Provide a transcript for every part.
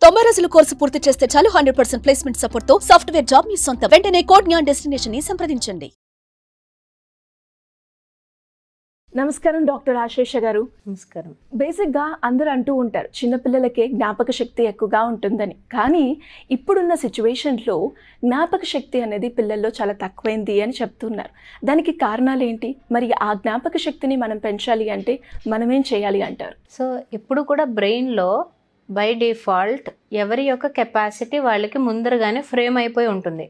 90 రోజుల కోర్సు పూర్తి చేస్తే చాలు 100% ప్లేస్మెంట్ సపోర్ట్ తో సాఫ్ట్వేర్ జాబ్ మీ సొంతం. వెంటనే కోడ్ జ్ఞాన్ డెస్టినేషన్ ని సంప్రదించండి. నమస్కారం డాక్టర్ ఆశేష గారు. నమస్కారం. బేసిక్గా అందరూ అంటూ ఉంటారు చిన్నపిల్లలకే జ్ఞాపక శక్తి ఎక్కువగా ఉంటుందని. కానీ ఇప్పుడున్న సిచ్యువేషన్లో జ్ఞాపక శక్తి అనేది పిల్లల్లో చాలా తక్కువైంది అని చెప్తున్నారు. దానికి కారణాలు ఏంటి? మరి ఆ జ్ఞాపక శక్తిని మనం పెంచాలి అంటే మనం ఏం చేయాలి అంటారు? సో ఇప్పుడు కూడా బ్రెయిన్లో బై డిఫాల్ట్ ఎవరి యొక్క కెపాసిటీ వాళ్ళకి ముందరగానే ఫ్రేమ్ అయిపోయి ఉంటుంది.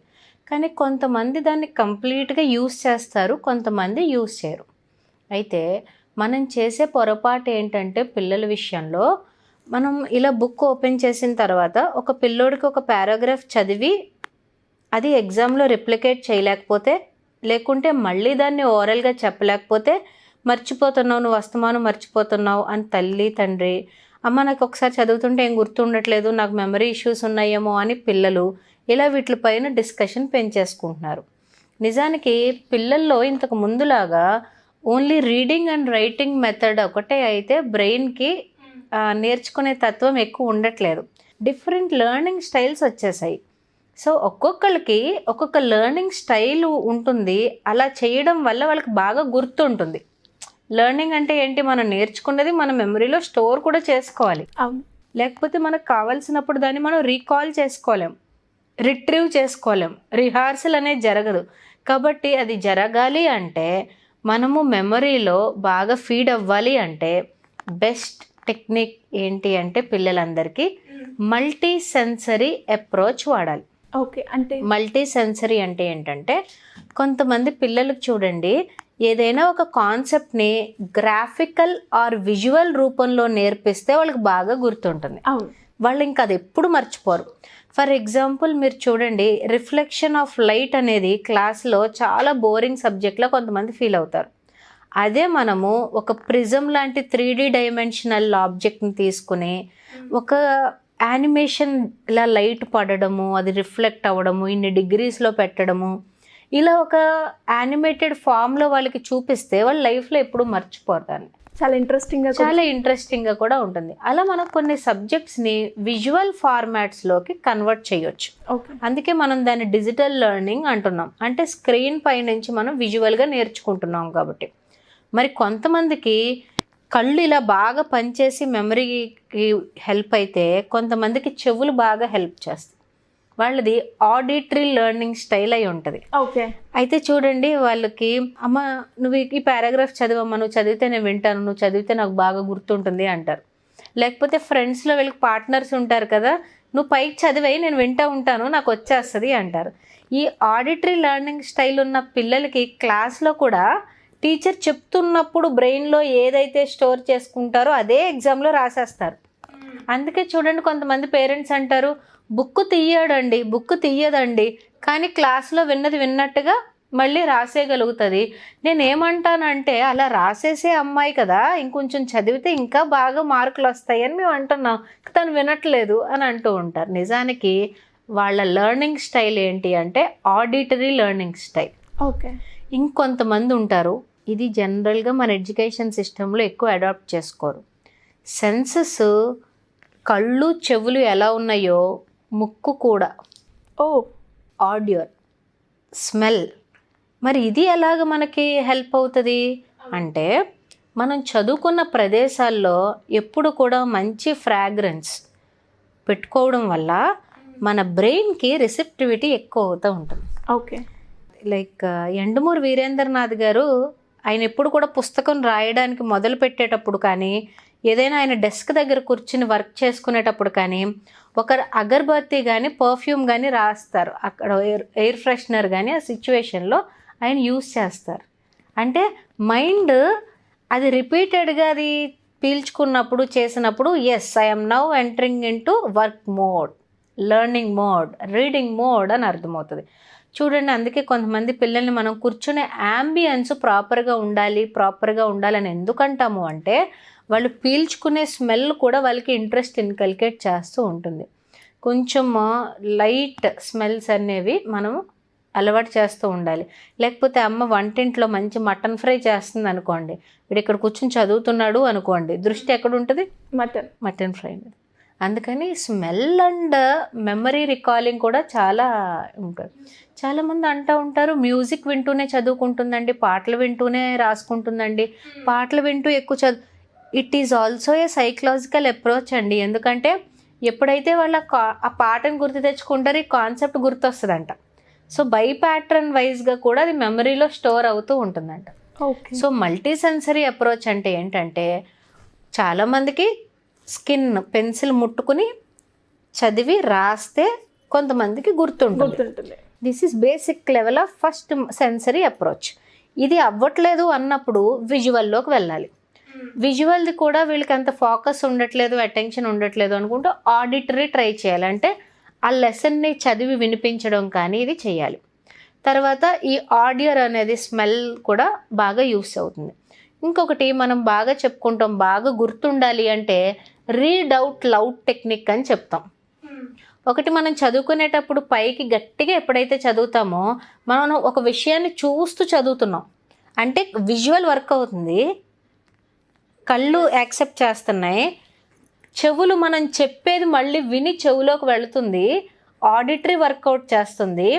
కానీ కొంతమంది దాన్ని కంప్లీట్గా యూస్ చేస్తారు, కొంతమంది యూస్ చేయరు. అయితే మనం చేసే పొరపాటు ఏంటంటే పిల్లల విషయంలో మనం ఇలా బుక్ ఓపెన్ చేసిన తర్వాత ఒక పిల్లోడికి ఒక పారాగ్రాఫ్ చదివి అది ఎగ్జామ్లో రిప్లికేట్ చేయలేకపోతే, లేకుంటే మళ్ళీ దాన్ని ఓరల్గా చెప్పలేకపోతే మర్చిపోతున్నావు, నువ్వు వస్తమాను మర్చిపోతున్నావు అని తల్లి తండ్రి, అమ్మ నాకు ఒకసారి చదువుతుంటే ఏం గుర్తుండట్లేదు, నాకు మెమరీ ఇష్యూస్ ఉన్నాయేమో అని పిల్లలు ఇలా వీటిపైన డిస్కషన్ పెంచేసుకుంటున్నారు. నిజానికి పిల్లల్లో ఇంతకు ముందులాగా only reading and writing method ఒకటే అయితే బ్రెయిన్కి నేర్చుకునే తత్వం ఎక్కువ ఉండట్లేదు. డిఫరెంట్ లెర్నింగ్ స్టైల్స్ వచ్చేసాయి. సో ఒక్కొక్కరికి ఒక్కొక్క లెర్నింగ్ స్టైల్ ఉంటుంది. అలా చేయడం వల్ల వాళ్ళకి బాగా గుర్తుంటుంది. లెర్నింగ్ అంటే ఏంటి? మనం నేర్చుకున్నది మన మెమరీలో స్టోర్ కూడా చేసుకోవాలి. అవును. లేకపోతే మనకు కావాల్సినప్పుడు దాన్ని మనం రీకాల్ చేసుకోలేం, రిట్రీవ్ చేసుకోలేం, రిహార్సల్ అనేది జరగదు. కాబట్టి అది జరగాలి అంటే మనము మెమరీలో బాగా ఫీడ్ అవ్వాలి అంటే బెస్ట్ టెక్నిక్ ఏంటి అంటే పిల్లలందరికీ మల్టీ సెన్సరీ అప్రోచ్ వాడాలి. ఓకే, అంటే మల్టీ సెన్సరీ అంటే ఏంటంటే కొంతమంది పిల్లలకు చూడండి, ఏదైనా ఒక కాన్సెప్ట్ని గ్రాఫికల్ ఆర్ విజువల్ రూపంలో నేర్పిస్తే వాళ్ళకి బాగా గుర్తుంటుంది. అవును, వాళ్ళు ఇంకా అది ఎప్పుడు మర్చిపోరు. ఫర్ ఎగ్జాంపుల్ మీరు చూడండి, రిఫ్లెక్షన్ ఆఫ్ లైట్ అనేది క్లాస్లో చాలా బోరింగ్ సబ్జెక్ట్లో కొంతమంది ఫీల్ అవుతారు. అదే మనము ఒక ప్రిజం లాంటి 3D డైమెన్షనల్ ఆబ్జెక్ట్ని తీసుకుని ఒక యానిమేషన్ ఇలా లైట్ పడడము, అది రిఫ్లెక్ట్ అవ్వడము, ఇన్ని డిగ్రీస్లో పెట్టడము, ఇలా ఒక యానిమేటెడ్ ఫామ్లో వాళ్ళకి చూపిస్తే వాళ్ళ లైఫ్లో ఎప్పుడు మర్చిపోతారు. చాలా ఇంట్రెస్టింగ్గా కూడా ఉంటుంది. అలా మనం కొన్ని సబ్జెక్ట్స్ని విజువల్ ఫార్మాట్స్లోకి కన్వర్ట్ చేయొచ్చు. అందుకే మనం దాన్ని డిజిటల్ లెర్నింగ్ అంటున్నాం. అంటే స్క్రీన్ పై నుంచి మనం విజువల్గా నేర్చుకుంటున్నాం కాబట్టి. మరి కొంతమందికి కళ్ళు ఇలా బాగా పనిచేసి మెమరీకి హెల్ప్ అయితే, కొంతమందికి చెవులు బాగా హెల్ప్ చేస్తాయి. వాళ్ళది ఆడిటరీ లెర్నింగ్ స్టైల్ అయి ఉంటుంది. ఓకే, అయితే చూడండి, వాళ్ళకి అమ్మ నువ్వు ఈ పారాగ్రాఫ్ చదివమ్మా, నువ్వు చదివితే నేను వింటాను, నువ్వు చదివితే నాకు బాగా గుర్తుంటుంది అంటారు. లేకపోతే ఫ్రెండ్స్లో వీళ్ళకి పార్ట్నర్స్ ఉంటారు కదా, నువ్వు పైకి చదివై నేను వింటూ ఉంటాను, నాకు వచ్చేస్తుంది అంటారు. ఈ ఆడిటరీ లెర్నింగ్ స్టైల్ ఉన్న పిల్లలకి క్లాస్లో కూడా టీచర్ చెప్తున్నప్పుడు బ్రెయిన్లో ఏదైతే స్టోర్ చేసుకుంటారో అదే ఎగ్జామ్లో రాసేస్తారు. అందుకే చూడండి, కొంతమంది పేరెంట్స్ అంటారు బుక్ తీయదండి, కానీ క్లాస్లో విన్నది విన్నట్టుగా మళ్ళీ రాసేయగలుగుతుంది. నేనేమంటానంటే అలా రాసేసే అమ్మాయి కదా, ఇంకొంచెం చదివితే ఇంకా బాగా మార్కులు వస్తాయి అని మేము అంటున్నాం, తను వినట్లేదు అని అంటూ ఉంటారు. నిజానికి వాళ్ళ లెర్నింగ్ స్టైల్ ఏంటి అంటే ఆడిటరీ లెర్నింగ్ స్టైల్. ఓకే. ఇంకొంతమంది ఉంటారు, ఇది జనరల్గా మన ఎడ్యుకేషన్ సిస్టంలో ఎక్కువ అడాప్ట్ చేసుకోరు. సెన్సెస్ కళ్ళు చెవులు ఎలా ఉన్నాయో ముక్కు కూడా, ఆడియో, స్మెల్. మరి ఇది ఎలాగ మనకి హెల్ప్ అవుతుంది అంటే మనం చదువుకున్న ప్రదేశాల్లో ఎప్పుడు కూడా మంచి ఫ్రాగ్రెన్స్ పెట్టుకోవడం వల్ల మన బ్రెయిన్కి రిసెప్టివిటీ ఎక్కువ అవుతూ ఉంటుంది. ఓకే. లైక్ యండమూరి వీరేంద్రనాథ్ గారు, ఆయన ఎప్పుడు కూడా పుస్తకం రాయడానికి మొదలు పెట్టేటప్పుడు కానీ, ఏదైనా ఆయన డెస్క్ దగ్గర కూర్చుని వర్క్ చేసుకునేటప్పుడు కానీ ఒక అగర్బత్తి కానీ పర్ఫ్యూమ్ కానీ రాస్తారు. అక్కడ ఎయిర్ ఫ్రెషనర్ కానీ ఆ సిచ్యువేషన్లో ఆయన యూస్ చేస్తారు. అంటే మైండ్ అది రిపీటెడ్గా అది పీల్చుకున్నప్పుడు చేసినప్పుడు yes I'm now entering in to work mode, learning mode, reading mode అని అర్థమవుతుంది. చూడండి, అందుకే కొంతమంది పిల్లల్ని మనం కూర్చునే యాంబియన్స్ ప్రాపర్గా ఉండాలి అని ఎందుకంటాము అంటే వాళ్ళు పీల్చుకునే స్మెల్ కూడా వాళ్ళకి ఇంట్రెస్ట్ ఇన్కల్కేట్ చేస్తూ ఉంటుంది. కొంచెం లైట్ స్మెల్స్ అనేవి మనం అలవాటు చేస్తూ ఉండాలి. లేకపోతే అమ్మ వంటింట్లో మంచి మటన్ ఫ్రై చేస్తుంది అనుకోండి, వీడు ఇక్కడ కూర్చొని చదువుతున్నాడు అనుకోండి, దృష్టి ఎక్కడ ఉంటుంది? మటన్ ఫ్రై మీద. అందుకని స్మెల్ అండ్ మెమరీ రికాలింగ్ కూడా చాలా ఉంటుంది. చాలామంది అంటూ ఉంటారు మ్యూజిక్ వింటూనే చదువుకుంటుందండి, పాటలు వింటూనే రాసుకుంటుందండి, పాటలు వింటూ ఎక్కువ it is also a psychological approach అండి. ఎందుకంటే ఎప్పుడైతే వాళ్ళ ఆ పాటను గుర్తు తెచ్చుకుంటారో ఈ కాన్సెప్ట్ గుర్తొస్తుందంట. సో బై ప్యాటర్న్ వైజ్గా కూడా అది మెమరీలో స్టోర్ అవుతూ ఉంటుందంట. Okay. So multi sensory approach అంటే ఏంటంటే చాలామందికి స్కిన్ పెన్సిల్ ముట్టుకుని చదివి రాస్తే కొంతమందికి గుర్తుంటుంది. This is basic level of first sensory approach. ఇది అవ్వట్లేదు అన్నప్పుడు విజువల్లోకి వెళ్ళాలి. విజువల్ది కూడా వీళ్ళకి అంత ఫోకస్ ఉండట్లేదు, అటెన్షన్ ఉండట్లేదు అనుకుంటూ ఆడిటరీ ట్రై చేయాలి. అంటే ఆ లెసన్ని చదివి వినిపించడం కానీ ఇది చేయాలి. తర్వాత ఈ ఆడియో అనేది స్మెల్ కూడా బాగా యూస్ అవుతుంది. ఇంకొకటి మనం బాగా చెప్పుకుంటాం, బాగా గుర్తుండాలి అంటే రీడ్ అవుట్ లౌడ్ టెక్నిక్ అని చెప్తాం. ఒకటి మనం చదువుకునేటప్పుడు పైకి గట్టిగా ఎప్పుడైతే చదువుతామో మనం ఒక విషయాన్ని చూస్తూ చదువుతున్నాం అంటే విజువల్ వర్క్ అవుతుంది, కళ్ళు యాక్సెప్ట్ చేస్తున్నాయి, చెవులు మనం చెప్పేది మళ్ళీ విని చెవులోకి వెళుతుంది, ఆడిటరీ వర్కౌట్ చేస్తుంది.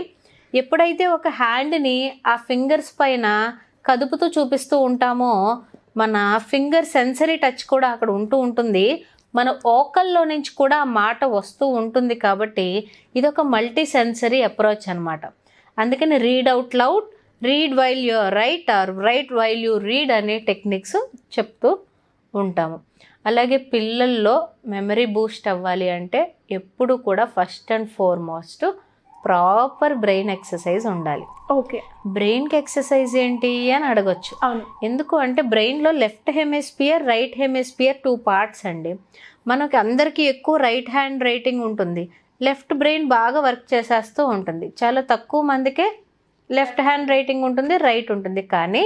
ఎప్పుడైతే ఒక హ్యాండ్ని ఆ ఫింగర్స్ పైన కదుపుతూ చూపిస్తూ ఉంటామో మన ఫింగర్ సెన్సరీ టచ్ కూడా అక్కడ ఉంటుంది, మన ఓకల్లో నుంచి కూడా ఆ మాట వస్తూ ఉంటుంది. కాబట్టి ఇదొక మల్టీ సెన్సరీ అప్రోచ్ అనమాట. అందుకని read out loud, read while you right are right while you read అనే టెక్నిక్స్ చెప్తూ ఉంటాము. అలాగే పిల్లల్లో మెమరీ బూస్ట్ అవ్వాలి అంటే ఎప్పుడు కూడా first and foremost proper brain exercise ఉండాలి. ఓకే. బ్రెయిన్కి ఎక్సర్సైజ్ ఏంటి అని అడగొచ్చు. అవును. ఎందుకు అంటే బ్రెయిన్లో left hemisphere, right hemisphere 2 parts అండి. మనకి అందరికీ ఎక్కువ రైట్ హ్యాండ్ రైటింగ్ ఉంటుంది, లెఫ్ట్ బ్రెయిన్ బాగా వర్క్ చేసేస్తూ ఉంటుంది. చాలా తక్కువ మందికే లెఫ్ట్ హ్యాండ్ రైటింగ్ ఉంటుంది, రైట్ ఉంటుంది. కానీ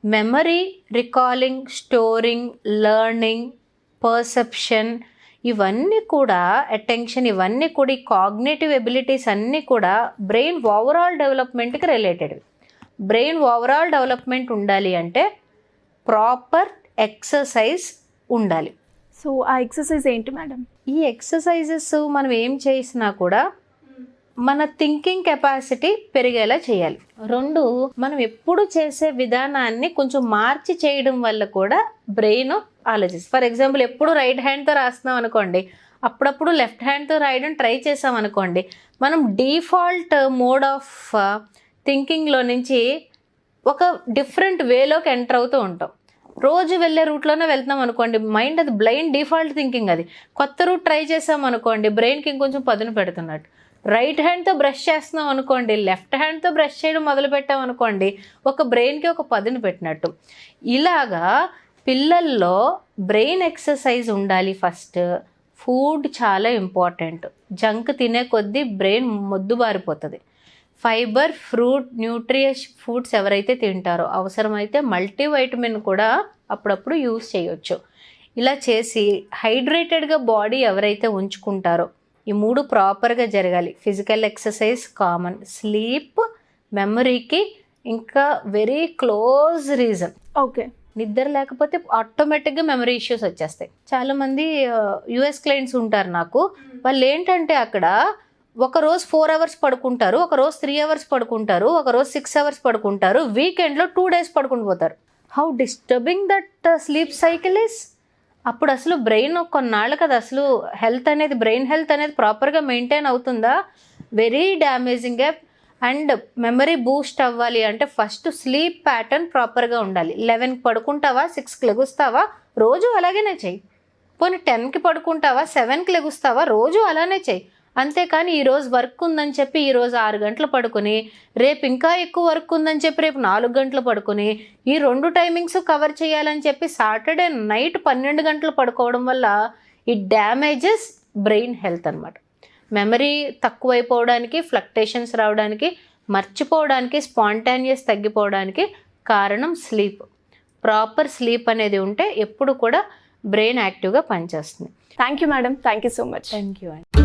memory, recalling, storing, learning, perception ఇవన్నీ కూడా అటెన్షన్ ఇవన్నీ కూడా ఈ కాగ్నేటివ్ ఎబిలిటీస్ అన్నీ కూడా బ్రెయిన్ ఓవరాల్ డెవలప్మెంట్కి రిలేటెడ్. బ్రెయిన్ ఓవరాల్ డెవలప్మెంట్ ఉండాలి అంటే ప్రాపర్ ఎక్సర్సైజ్ ఉండాలి. సో ఆ ఎక్సర్సైజ్ ఏంటి మేడం? ఈ ఎక్సర్సైజెస్ మనం ఏం చేసినా కూడా మన థింకింగ్ కెపాసిటీ పెరిగేలా చేయాలి. 2, మనం ఎప్పుడు చేసే విధానాన్ని కొంచెం మార్చి చేయడం వల్ల కూడా బ్రెయిన్ ఆలోచిస్తుంది. ఫర్ ఎగ్జాంపుల్ ఎప్పుడు రైట్ హ్యాండ్తో రాస్తున్నాం అనుకోండి, అప్పుడప్పుడు లెఫ్ట్ హ్యాండ్తో రాయడం ట్రై చేసాం అనుకోండి, మనం డిఫాల్ట్ మోడ్ ఆఫ్ థింకింగ్లో నుంచి ఒక డిఫరెంట్ వేలోకి ఎంటర్ అవుతూ ఉంటాం. రోజు వెళ్ళే రూట్లోనే వెళ్తున్నాం అనుకోండి, మైండ్ అది బ్లైండ్ డిఫాల్ట్ థింకింగ్. అది కొత్త రూట్ ట్రై చేసాం అనుకోండి, బ్రెయిన్కి ఇంకొంచెం పదును పెడుతున్నట్టు. రైట్ హ్యాండ్తో బ్రష్ చేస్తున్నాం అనుకోండి, లెఫ్ట్ హ్యాండ్తో బ్రష్ చేయడం మొదలు పెట్టాం అనుకోండి, ఒక బ్రెయిన్కి ఒక పదును పెట్టినట్టు. ఇలాగా పిల్లల్లో బ్రెయిన్ ఎక్సర్సైజ్ ఉండాలి. ఫస్ట్ ఫుడ్ చాలా ఇంపార్టెంట్. జంక్ తినే కొద్దీ బ్రెయిన్ మొద్దుబారిపోతుంది. ఫైబర్, ఫ్రూట్, న్యూట్రియస్ ఫుడ్స్ ఎవరైతే తింటారో అవసరమైతే మల్టీవైటమిన్ కూడా అప్పుడప్పుడు యూస్ చేయొచ్చు. ఇలా చేసి హైడ్రేటెడ్గా బాడీ ఎవరైతే ఉంచుకుంటారో ఈ 3 ప్రాపర్గా జరగాలి. ఫిజికల్ ఎక్సర్సైజ్ కామన్, స్లీప్ మెమరీకి ఇంకా వెరీ క్లోజ్ రీజన్. ఓకే. నిద్ర లేకపోతే ఆటోమేటిక్గా మెమరీ ఇష్యూస్ వచ్చేస్తాయి. చాలామంది యుఎస్ క్లయింట్స్ ఉంటారు నాకు, వాళ్ళు ఏంటంటే అక్కడ ఒకరోజు 4 అవర్స్ పడుకుంటారు, ఒకరోజు 3 అవర్స్ పడుకుంటారు, ఒకరోజు 6 అవర్స్ పడుకుంటారు, వీకెండ్లో 2 డేస్ పడుకుని పోతారు. How disturbing that sleep cycle is. అప్పుడు అసలు బ్రెయిన్ కొన్నాళ్ళకి అది అసలు హెల్త్ అనేది బ్రెయిన్ హెల్త్ అనేది ప్రాపర్గా మెయింటైన్ అవుతుందా? Very damaging. And memory Boost అవ్వాలి అంటే ఫస్ట్ స్లీప్ ప్యాటర్న్ ప్రాపర్గా ఉండాలి. 11కి పడుకుంటావా, 6కి లెగుస్తావా, రోజు అలాగేనే చెయ్యి. పోనీ 10కి పడుకుంటావా, 7కి లెగుస్తావా, రోజు అలానే చెయ్యి. అంతేకాని ఈరోజు వర్క్ ఉందని చెప్పి ఈరోజు 6 గంటలు పడుకుని రేపు ఇంకా ఎక్కువ వర్క్ ఉందని చెప్పి రేపు 4 గంటలు పడుకుని ఈ 2 టైమింగ్స్ కవర్ చేయాలని చెప్పి సాటర్డే నైట్ 12 గంటలు పడుకోవడం వల్ల ఇట్ డ్యామేజెస్ బ్రెయిన్ హెల్త్ అనమాట. మెమరీ తక్కువైపోవడానికి, ఫ్లక్టేషన్స్ రావడానికి, మర్చిపోవడానికి, స్పాంటానియస్ తగ్గిపోవడానికి కారణం స్లీప్. ప్రాపర్ స్లీప్ అనేది ఉంటే ఎప్పుడు కూడా బ్రెయిన్ యాక్టివ్గా పనిచేస్తుంది. Thank you madam, thank you so much. Thank you అండి.